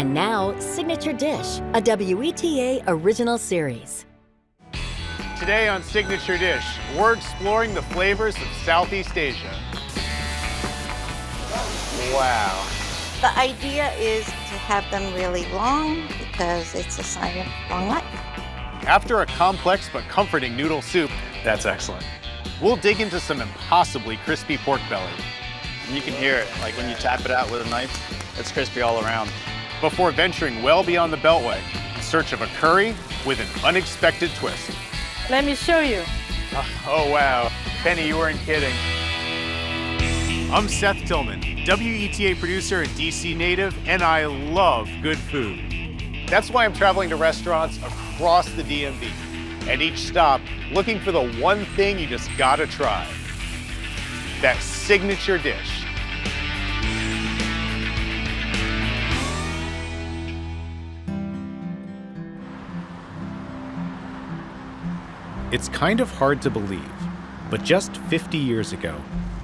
And now, Signature Dish, a WETA original series. Today on Signature Dish, we're exploring the flavors of Southeast Asia. Wow. The idea is to have them really long because it's a sign of long life. After a complex but comforting noodle soup, That's excellent. we'll dig into some impossibly crispy pork belly And you can hear it, like when you tap it out with a knife, it's crispy all around. before venturing well beyond the Beltway in search of a curry with an unexpected twist. Let me show you. Oh, wow. Penny, you weren't kidding. I'm Seth Tillman, WETA producer and DC native, and I love good food. That's why I'm traveling to restaurants across the DMV. At each stop, looking for the one thing you just gotta try. That signature dish. It's kind of hard to believe, but just 50 years ago,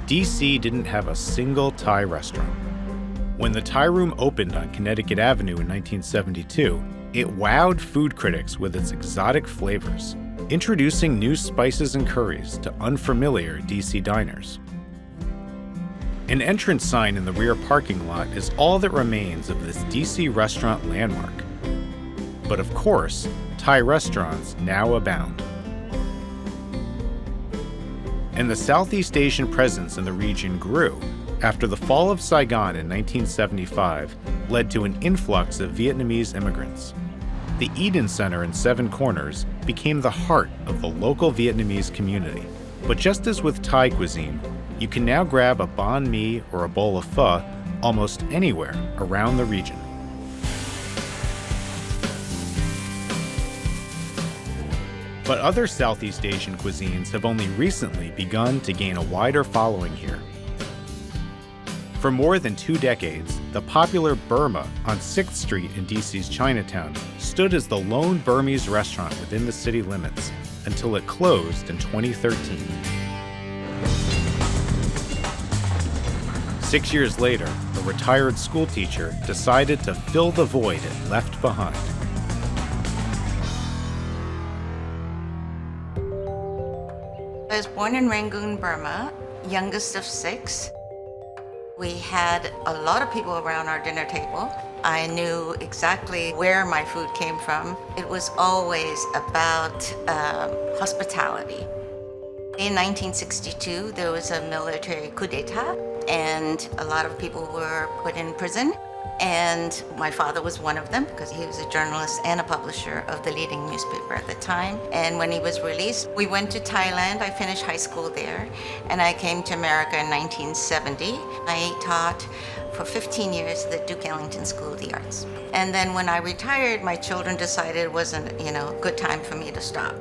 DC didn't have a single Thai restaurant. When the Thai Room opened on Connecticut Avenue in 1972, it wowed food critics with its exotic flavors, introducing new spices and curries to unfamiliar DC diners. An entrance sign in the rear parking lot is all that remains of this DC restaurant landmark. But of course, Thai restaurants now abound. And the Southeast Asian presence in the region grew after the fall of Saigon in 1975 led to an influx of Vietnamese immigrants. The Eden Center in Seven Corners became the heart of the local Vietnamese community. But just as with Thai cuisine, you can now grab a banh mi or a bowl of pho almost anywhere around the region. But other Southeast Asian cuisines have only recently begun to gain a wider following here. For more than 2 decades, the popular Burma on 6th Street in DC's Chinatown stood as the lone Burmese restaurant within the city limits until it closed in 2013. 6 years later, a retired schoolteacher decided to fill the void it left behind. I was born in Rangoon, Burma, youngest of 6. We had a lot of people around our dinner table. I knew exactly where my food came from. It was always about hospitality. In 1962, there was a military coup d'etat, and a lot of people were put in prison. And my father was one of them because he was a journalist and a publisher of the leading newspaper at the time. And when he was released, we went to Thailand. I finished high school there, and I came to America in 1970. I taught for 15 years at the Duke Ellington School of the Arts. And then when I retired, my children decided it wasn't, a good time for me to stop.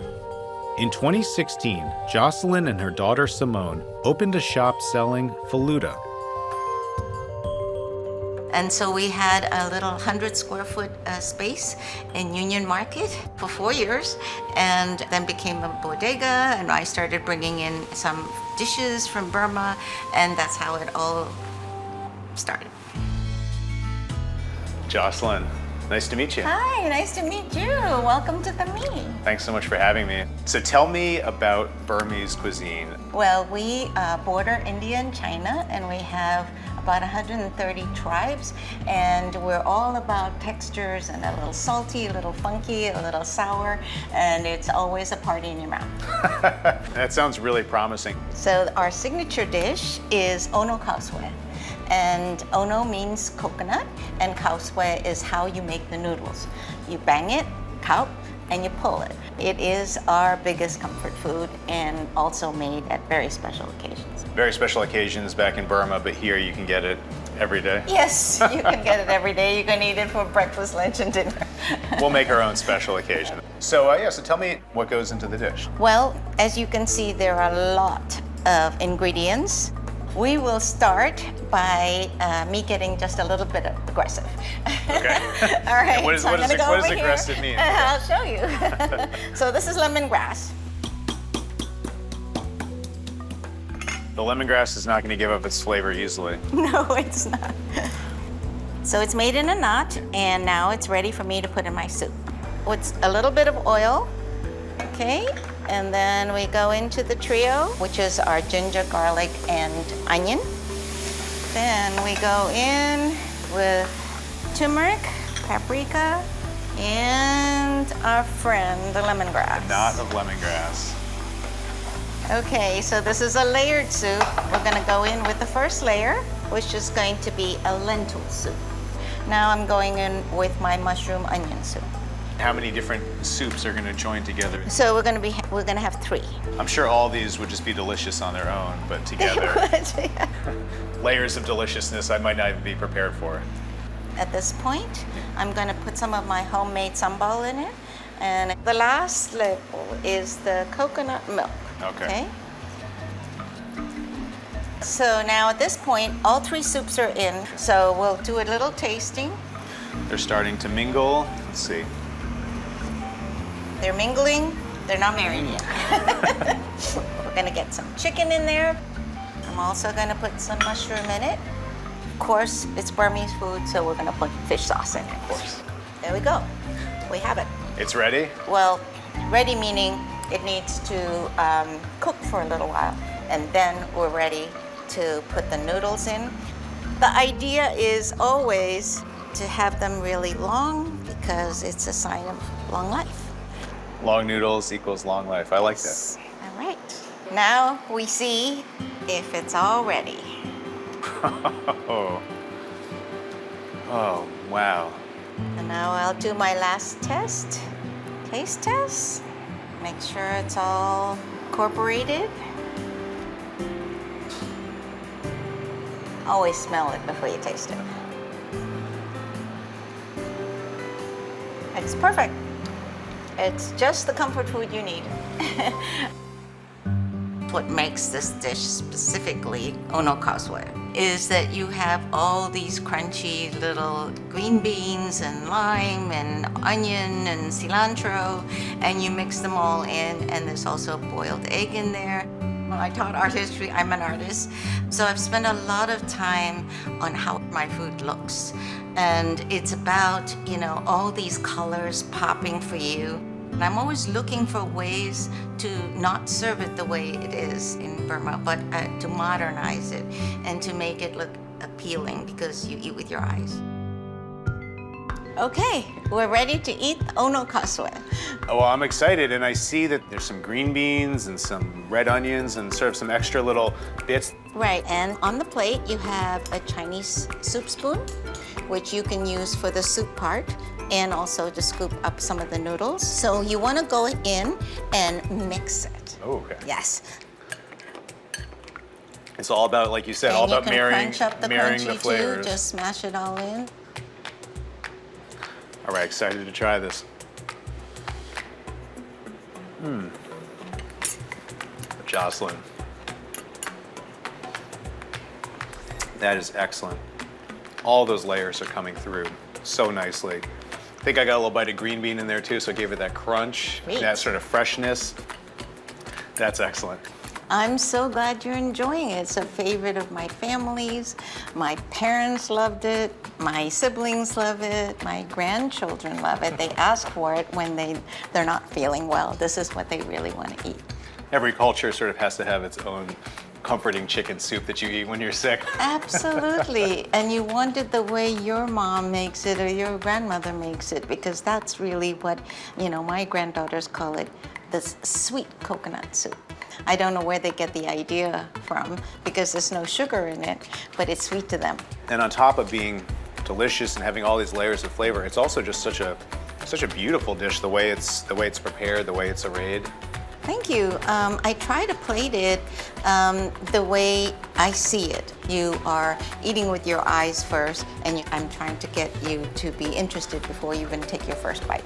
In 2016, Jocelyn and her daughter Simone opened a shop selling faluda. And so we had a little 100 square foot space in Union Market for 4 years, and then became a bodega, and I started bringing in some dishes from Burma, and that's how it all started. Jocelyn, nice to meet you. Hi, nice to meet you. Welcome to the meeting. Thanks so much for having me. So tell me about Burmese cuisine. Well, we border India and China, and we have about 130 tribes, and we're all about textures and a little salty, a little funky, a little sour, and it's always a party in your mouth. That sounds really promising. So our signature dish is Ono Kauswe. And Ono means coconut, and Kauswe is how you make the noodles. You bang it, kaup, and you pull it. It is our biggest comfort food and also made at very special occasions. Very special occasions back in Burma, but here you can get it every day. Yes, you can get it every day. You can eat it for breakfast, lunch, and dinner. We'll make our own special occasion. So so tell me what goes into the dish. Well, as you can see, there are a lot of ingredients. We will start by me getting just a little bit aggressive. Okay. All right. What, so what, I'm is, gonna go what does over here. aggressive mean? I'll show you. So this is lemongrass. The lemongrass is not going to give up its flavor easily. No, it's not. So it's made in a knot, and now it's ready for me to put in my soup. With a little bit of oil, okay? And then we go into the trio, which is our ginger, garlic, and onion. Then we go in with turmeric, paprika, and our friend, the lemongrass. Knot of lemongrass. Okay, so this is a layered soup. We're gonna go in with the first layer, which is going to be a lentil soup. Now I'm going in with my mushroom onion soup. How many different soups are going to join together? So we're gonna have 3. I'm sure all these would just be delicious on their own, but together, layers of deliciousness I might not even be prepared for. At this point, I'm gonna put some of my homemade sambal in it. And the last level is the coconut milk. Okay. So now at this point, all 3 soups are in. So we'll do a little tasting. They're starting to mingle. Let's see. They're mingling, they're not married yet. We're gonna get some chicken in there. I'm also gonna put some mushroom in it. Of course, it's Burmese food, so we're gonna put fish sauce in it. Of course. There we go. We have it. It's ready? Well, ready meaning it needs to cook for a little while, and then we're ready to put the noodles in. The idea is always to have them really long because it's a sign of long life. Long noodles equals long life. I like that. All right. Now we see if it's all ready. Oh. Oh, wow. And now I'll do my last test, taste test. Make sure it's all incorporated. Always smell it before you taste it. It's perfect. It's just the comfort food you need. What makes this dish specifically onokaswe is that you have all these crunchy little green beans and lime and onion and cilantro, and you mix them all in, and there's also boiled egg in there. When I taught art history, I'm an artist, so I've spent a lot of time on how my food looks. And it's about, all these colors popping for you. And I'm always looking for ways to not serve it the way it is in Burma, but to modernize it and to make it look appealing because you eat with your eyes. Okay, we're ready to eat onokaswe. Oh, well, I'm excited, and I see that there's some green beans and some red onions and sort of some extra little bits. Right, and on the plate you have a Chinese soup spoon, which you can use for the soup part and also to scoop up some of the noodles. So you want to go in and mix it. Oh, okay. Yes. It's all about, like you said, And all you about can marrying crunch up the the crunchy flavors. too. Just smash it all in. All right, excited to try this. Jocelyn. That is excellent. All those layers are coming through so nicely. I think I got a little bite of green bean in there too, so it gave it that crunch, Great. that sort of freshness. That's excellent. I'm so glad you're enjoying it. It's a favorite of my family's. My parents loved it. My siblings love it. My grandchildren love it. They ask for it when they're not feeling well. This is what they really want to eat. Every culture sort of has to have its own comforting chicken soup that you eat when you're sick. Absolutely. And you want it the way your mom makes it or your grandmother makes it, because that's really what, my granddaughters call it, this sweet coconut soup. I don't know where they get the idea from because there's no sugar in it, but it's sweet to them. And on top of being delicious and having all these layers of flavor, it's also just such a beautiful dish, the way it's prepared, the way it's arrayed. Thank you. I try to plate it the way I see it. You are eating with your eyes first, and I'm trying to get you to be interested before you even take your first bite.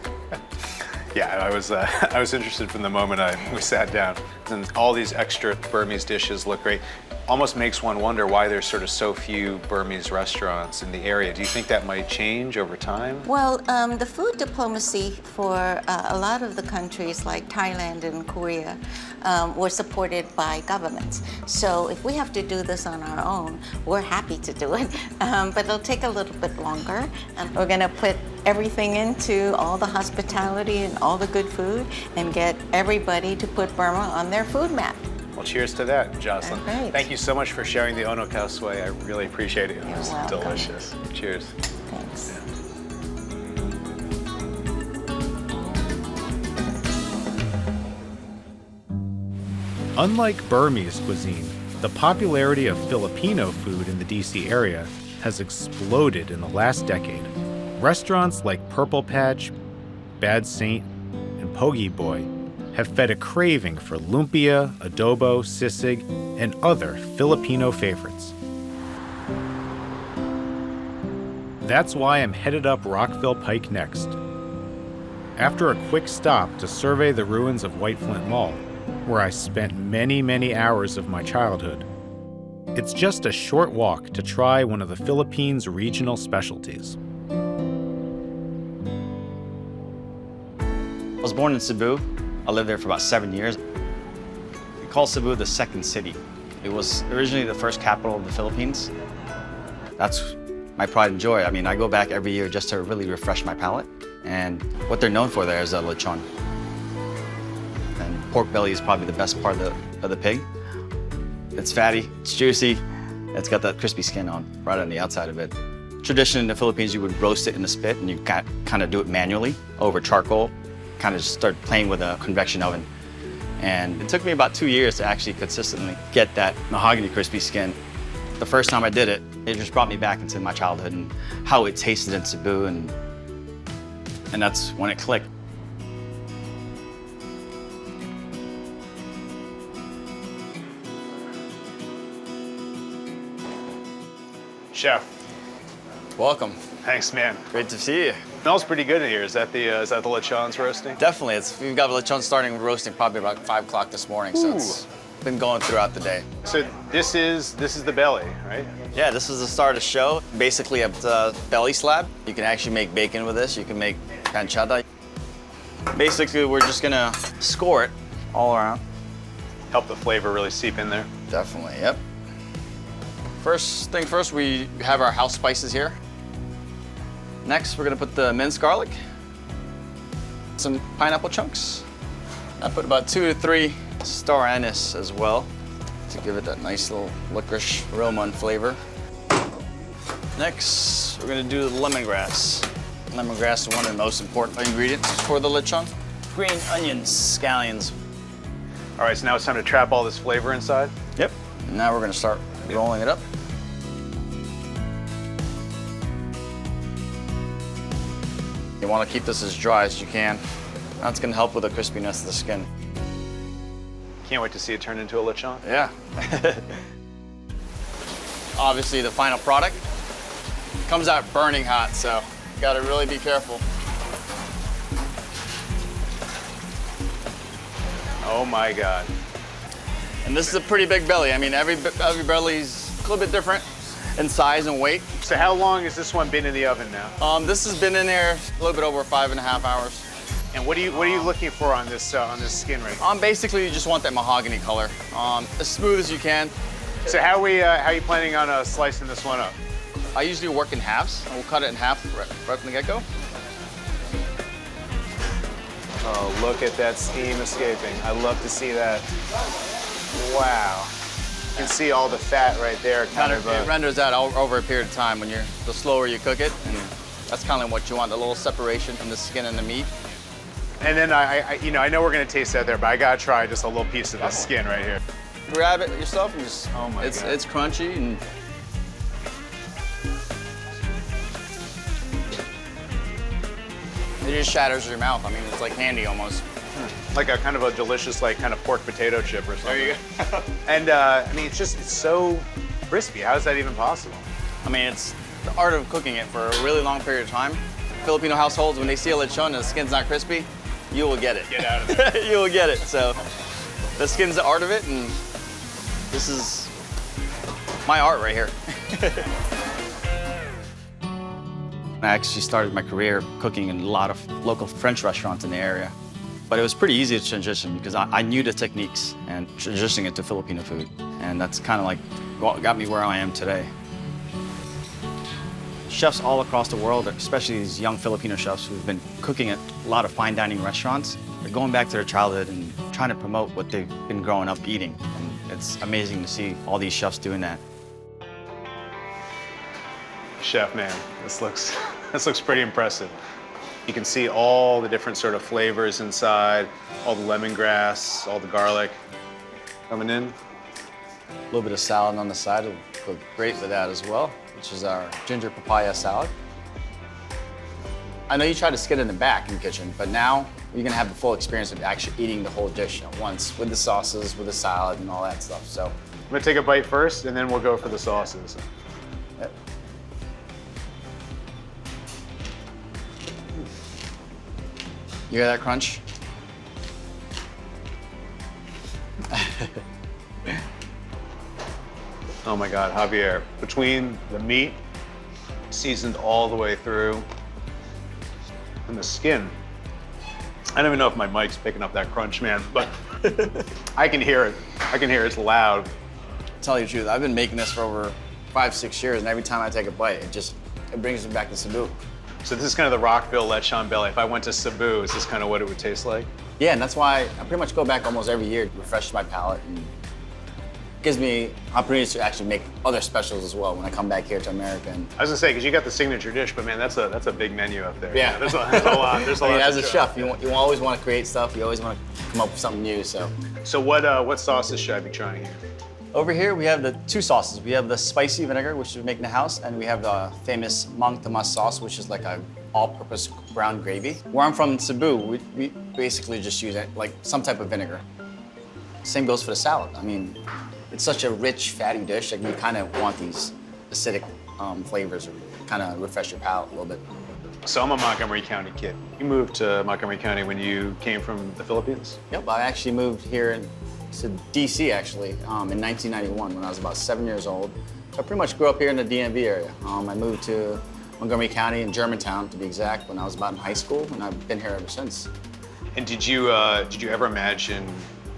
Yeah, I was interested from the moment we sat down. And all these extra Burmese dishes look great. Almost makes one wonder why there's sort of so few Burmese restaurants in the area. Do you think that might change over time? Well, the food diplomacy for a lot of the countries like Thailand and Korea were supported by governments. So if we have to do this on our own, we're happy to do it. But it'll take a little bit longer. And we're going to put everything into all the hospitality and all the good food and get everybody to put Burma on their food map. Well, cheers to that, Jocelyn. Great. Thank you so much for sharing the Ono Khao Soi. I really appreciate it. It was welcome. delicious. Cheers. Thanks. Unlike Burmese cuisine, the popularity of Filipino food in the DC area has exploded in the last decade. Restaurants like Purple Patch, Bad Saint, and Pogi Boy have fed a craving for lumpia, adobo, sisig, and other Filipino favorites. That's why I'm headed up Rockville Pike next. After a quick stop to survey the ruins of White Flint Mall, where I spent many, many hours of my childhood, it's just a short walk to try one of the Philippines' regional specialties. I was born in Cebu. I lived there for about 7 years. We call Cebu the second city. It was originally the first capital of the Philippines. That's my pride and joy. I mean, I go back every year just to really refresh my palate. And what they're known for there is lechon. And pork belly is probably the best part of the pig. It's fatty, it's juicy, it's got that crispy skin right on the outside of it. Tradition in the Philippines, you would roast it in the spit and you kind of do it manually over charcoal. Kind of just start playing with a convection oven. And it took me about 2 years to actually consistently get that mahogany crispy skin. The first time I did it, it just brought me back into my childhood and how it tasted in Cebu, and that's when it clicked. Chef, Welcome. thanks, man. Great to see you. Smells pretty good in here. Is that the lechons roasting? Definitely. We've got lechon starting roasting probably about 5 o'clock this morning, so it's been going throughout the day. So this is the belly, right? Yeah, this is the start of the show. Basically a belly slab. You can actually make bacon with this. You can make pancetta. Basically, we're just gonna score it all around. Help the flavor really seep in there. Definitely, yep. First thing first, we have our house spices here. Next, we're gonna put the minced garlic, some pineapple chunks. I put about 2 to 3 star anise as well to give it that nice little licorice aroma and flavor. Next, we're gonna do the lemongrass. Lemongrass is one of the most important ingredients for the lechon. Green onions, scallions. All right, so now it's time to trap all this flavor inside. Yep. Now we're gonna start rolling it up. You want to keep this as dry as you can. That's going to help with the crispiness of the skin. Can't wait to see it turn into a lechon. Yeah. Obviously, the final product comes out burning hot, so you got to really be careful. Oh my God. And this is a pretty big belly. I mean, every belly's a little bit different in size and weight. So how long has this one been in the oven now? This has been in there a little bit over 5.5 hours. And what are you looking for on this skin right now? Basically, you just want that mahogany color, as smooth as you can. So how are you planning on slicing this one up? I usually work in halves. We'll cut it in half right from the get-go. Oh, look at that steam escaping. I love to see that. Wow. You can see all the fat right there. It renders out over a period of time. The slower you cook it, and that's kind of what you want, the little separation from the skin and the meat. And then I know we're gonna taste that there, but I gotta try just a little piece of the skin right here. Grab it yourself and just, Oh my God. It's crunchy and it just shatters your mouth. I mean, it's like candy almost. Like a kind of a delicious, like kind of pork potato chip or something. There you go. And I mean, it's so crispy. How is that even possible? I mean, it's the art of cooking it for a really long period of time. Filipino households, when they see a lechon and the skin's not crispy, you will get it. Get out of there. You will get it. So The skin's the art of it, and this is my art right here. I actually started my career cooking in a lot of local French restaurants in the area. But it was pretty easy to transition because I knew the techniques and transitioning it to Filipino food. And that's kind of like what got me where I am today. Chefs all across the world, especially these young Filipino chefs who've been cooking at a lot of fine dining restaurants, they're going back to their childhood and trying to promote what they've been growing up eating. And it's amazing to see all these chefs doing that. Chef, man, this looks pretty impressive. You can see all the different sort of flavors inside, all the lemongrass, all the garlic coming in. A little bit of salad on the side will go great with that as well, which is our ginger papaya salad. I know you try to skin in the back in the kitchen, but now you're gonna have the full experience of actually eating the whole dish at once with the sauces, with the salad, and all that stuff. So I'm gonna take a bite first, and then we'll go for the sauces. yep. You hear that crunch? Oh my God, Javier, between the meat, seasoned all the way through, and the skin. I don't even know if my mic's picking up that crunch, man, but I can hear it. I can hear it. It's loud. Tell you the truth, I've been making this for over 5-6 years, and every time I take a bite, it brings me back to Cebu. So this is kind of the Rockville lechon belly. If I went to Cebu, is this kind of what it would taste like? Yeah, and that's why I pretty much go back almost every year to refresh my palate, and gives me opportunities to actually make other specials as well when I come back here to America. And I was gonna say, because you got the signature dish, but man, that's a big menu up there. Yeah. There's a lot. There's a lot. as to a show. chef, you always want to create stuff. You always want to come up with something new. So So what sauces should I be trying here? over here we have the two sauces. We have the spicy vinegar, which we make in the house, and we have the famous Mang Tomas sauce, which is like a all-purpose brown gravy. Where I'm from, Cebu, we basically just use like some type of vinegar. Same goes for the salad. I mean, it's such a rich, fatty dish that you kind of want these acidic flavors or kind of refresh your palate a little bit. So I'm a Montgomery County kid. You moved to Montgomery County when you came from the Philippines? Yep, I actually moved here to DC actually in 1991 when I was about 7 years old. So I pretty much grew up here in the DMV area. I moved to Montgomery County in Germantown, to be exact, when I was about in high school, and I've been here ever since. And did you ever imagine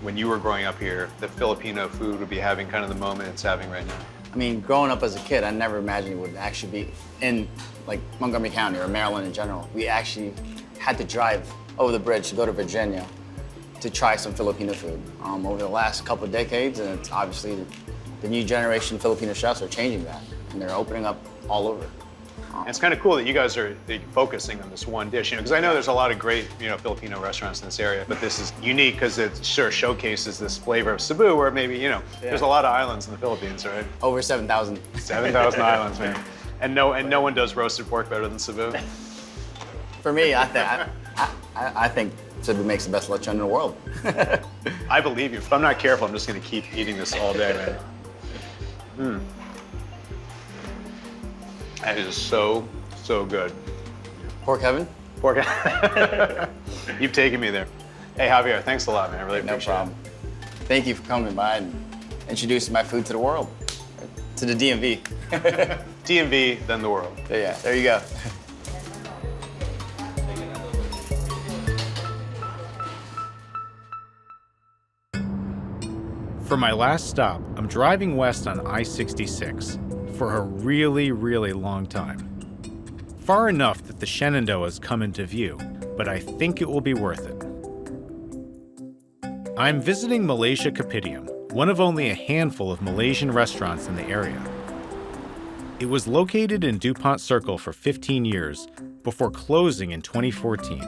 when you were growing up here that Filipino food would be having kind of the moment it's having right now? I mean, growing up as a kid, I never imagined it would actually be in like Montgomery County or Maryland in general. We actually had to drive over the bridge to go to Virginia to try some Filipino food. Over the last couple of decades, and it's obviously the new generation of Filipino chefs are changing that, and they're opening up all over. And it's kind of cool that you guys are focusing on this one dish, because I know there's a lot of great, Filipino restaurants in this area, but this is unique because it sure showcases this flavor of Cebu, where maybe, there's a lot of islands in the Philippines, right? Over 7,000. 7,000 islands, man. And no one does roasted pork better than Cebu. For me, I think Cebu makes the best lechon in the world. I believe you. If I'm not careful, I'm just going to keep eating this all day, man. That is so good. Pork heaven? Pork. You've taken me there. Hey, Javier, thanks a lot, man. I really No appreciate problem. Thank you for coming by and introducing my food to the world, to the DMV. it. DMV, then the world. Yeah, there you go. For my last stop, I'm driving west on I-66 for a really, really long time. Far enough that the Shenandoahs come into view, but I think it will be worth it. I'm visiting Malaysia Kopitiam, one of only a handful of Malaysian restaurants in the area. It was located in DuPont Circle for 15 years before closing in 2014.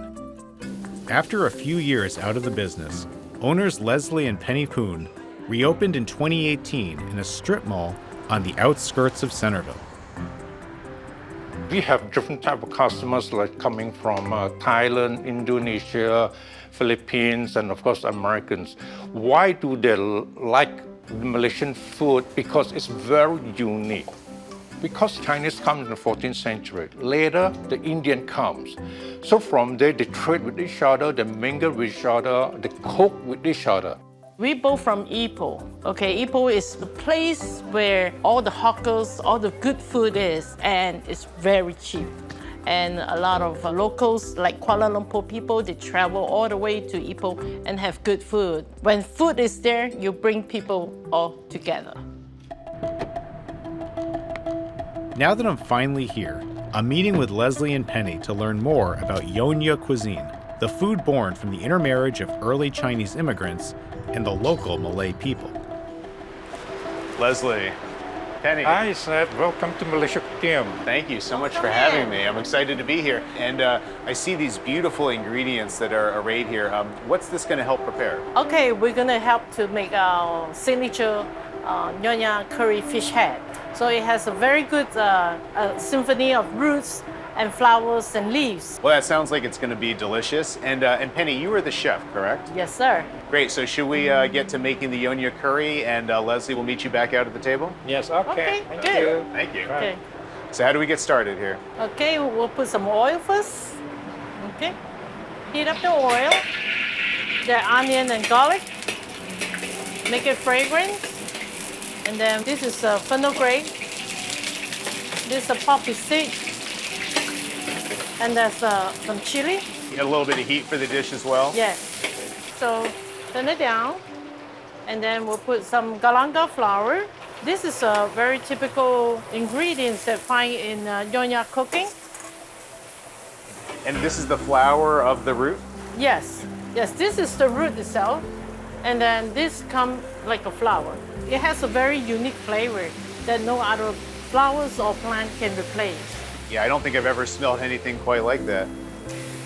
After a few years out of the business, owners Leslie and Penny Poon reopened in 2018 in a strip mall on the outskirts of Centerville. We have different type of customers like coming from Thailand, Indonesia, Philippines, and of course Americans. Why do they like the Malaysian food? Because it's very unique. Because Chinese comes in the 14th century, later the Indian comes. So from there they trade with each other, they mingle with each other, they cook with each other. We both from Ipoh. Okay, Ipoh is the place where all the hawkers, all the good food is, and it's very cheap. And a lot of locals, like Kuala Lumpur people, they travel all the way to Ipoh and have good food. When food is there, you bring people all together. Now that I'm finally here, I'm meeting with Leslie and Penny to learn more about Nyonya cuisine, the food born from the intermarriage of early Chinese immigrants and the local Malay people. Leslie, Penny. Hi, Seth. Welcome to Malaysia Cooking. Thank you so much for having me. I'm excited to be here. And I see these beautiful ingredients that are arrayed here. What's this going to help prepare? Okay, we're gonna help to make our signature Nyonya curry fish head. So it has a very good symphony of roots and flowers and leaves. Well, that sounds like it's going to be delicious. And Penny, you are the chef, correct? Yes, sir. Great. So should we get to making the Nyonya curry, and Leslie will meet you back out at the table? Yes, okay. Okay, good. Thank you. Okay. So how do we get started here? Okay, we'll put some oil first. Okay. Heat up the oil, the onion and garlic. Make it fragrant. And then this is fenugreek. This is poppy seed. And there's some chili. You got a little bit of heat for the dish as well? Yes. So turn it down. And then we'll put some galanga flour. This is a very typical ingredients that find in Nyonya cooking. And this is the flour of the root? Yes. Yes, this is the root itself. And then this comes like a flower. It has a very unique flavor that no other flowers or plant can replace. Yeah, I don't think I've ever smelled anything quite like that.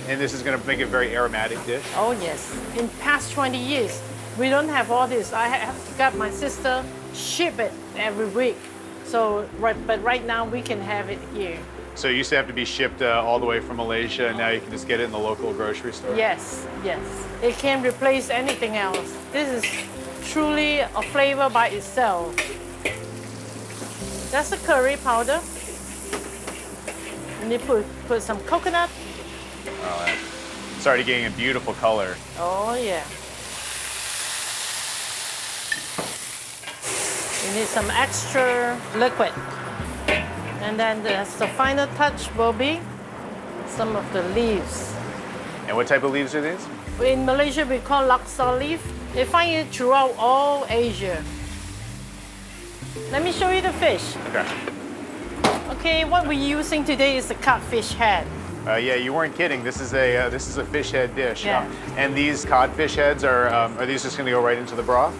And this is going to make a very aromatic dish. Oh yes. In past 20 years, we don't have all this. I have got my sister ship it every week. So, but right now we can have it here. So it used to have to be shipped all the way from Malaysia, and now you can just get it in the local grocery store? Yes, yes. It can't replace anything else. This is truly a flavor by itself. That's the curry powder. And you put some coconut. Oh, it's already getting a beautiful color. Oh yeah. You need some extra liquid. And then the final touch will be some of the leaves. And what type of leaves are these? In Malaysia, we call laksa leaf. They find it throughout all Asia. Let me show you the fish. Okay. Okay, what we're using today is the codfish head. Yeah, you weren't kidding. This is a fish head dish. Yeah. And these codfish heads are these just going to go right into the broth?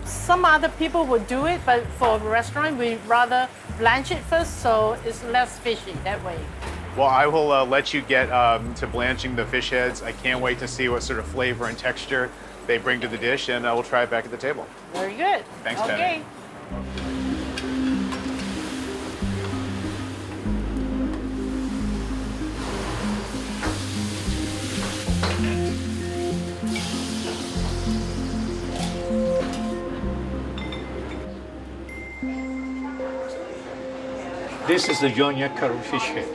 Some other people would do it, but for a restaurant, we rather blanch it first, so it's less fishy that way. Well, I will let you get to blanching the fish heads. I can't wait to see what sort of flavor and texture they bring to the dish, and we'll try it back at the table. Very good. Thanks, okay. Penny. This is the Nyonya curry fish head.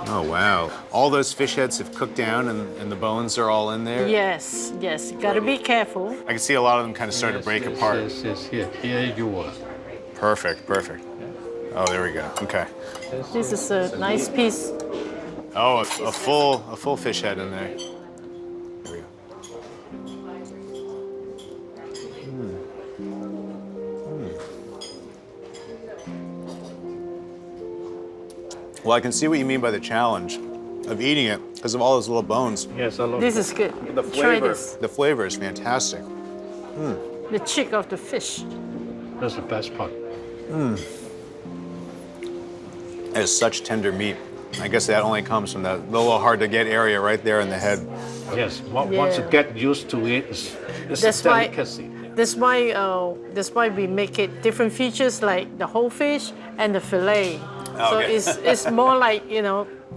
Oh, wow. All those fish heads have cooked down and the bones are all in there? Yes, yes. You gotta be careful. I can see a lot of them kind of start to break apart. Yes, here you are. Perfect, perfect. Oh, there we go. Okay. This is a nice piece. Oh, a full fish head in there. There we go. Well, I can see what you mean by the challenge of eating it because of all those little bones. Yes, I love This is good. The Try flavor, this. the flavor is fantastic. The cheek of the fish. That's the best part. It is such tender meat. I guess that only comes from that little hard to get area right there in the head. Yes, once you Yeah. get used to it, it's That's a why- delicacy. That's why we make it different features like the whole fish and the fillet. So Okay. it's more like,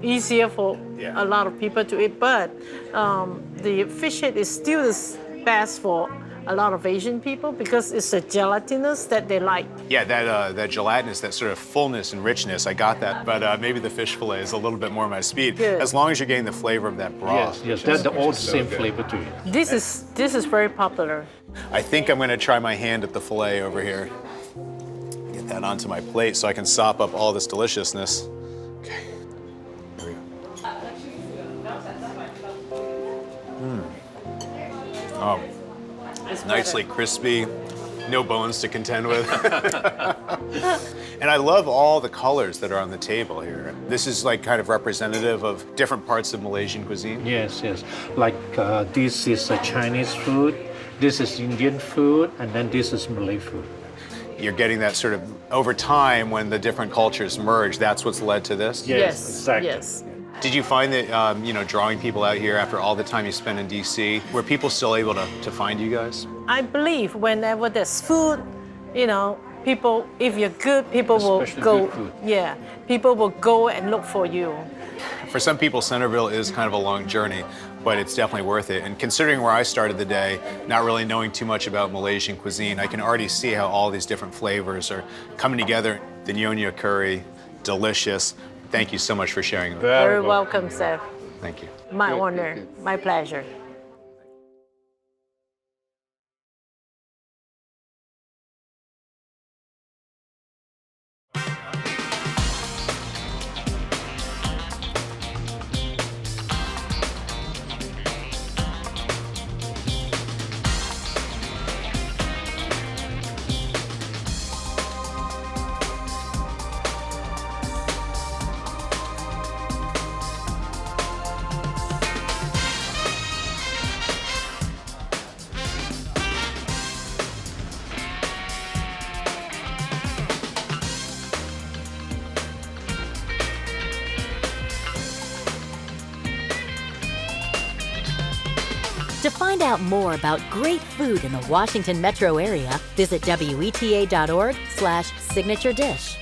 easier for Yeah. a lot of people to eat. But the fish head is still the best for a lot of Asian people because it's a gelatinous that they like. Yeah, that gelatinous, that sort of fullness and richness, I got that. But maybe the fish fillet is a little bit more my speed. Good. As long as you're getting the flavor of that broth. Yes, they're all the same flavor to it. This is very popular. I think I'm gonna try my hand at the fillet over here. Get that onto my plate so I can sop up all this deliciousness. Okay, here we go. Oh, It's nicely better. crispy, no bones to contend with. And I love all the colors that are on the table here. This is like kind of representative of different parts of Malaysian cuisine. Yes. Like this is a Chinese food, this is Indian food, and then this is Malay food. You're getting that sort of over time when the different cultures merge, that's what's led to this? Yes, exactly. Yes. Did you find that, drawing people out here after all the time you spent in DC, were people still able to find you guys? I believe whenever there's food, people, if you're good, people Especially will go. good food. Yeah, people will go and look for you. For some people, Centerville is kind of a long journey, but it's definitely worth it. And considering where I started the day, not really knowing too much about Malaysian cuisine, I can already see how all these different flavors are coming together. The Nyonya curry, delicious. Thank you so much for sharing it. Very welcome, Seth. Thank you. My honor, my pleasure. To find out more about great food in the Washington metro area, visit WETA.org/signature dish.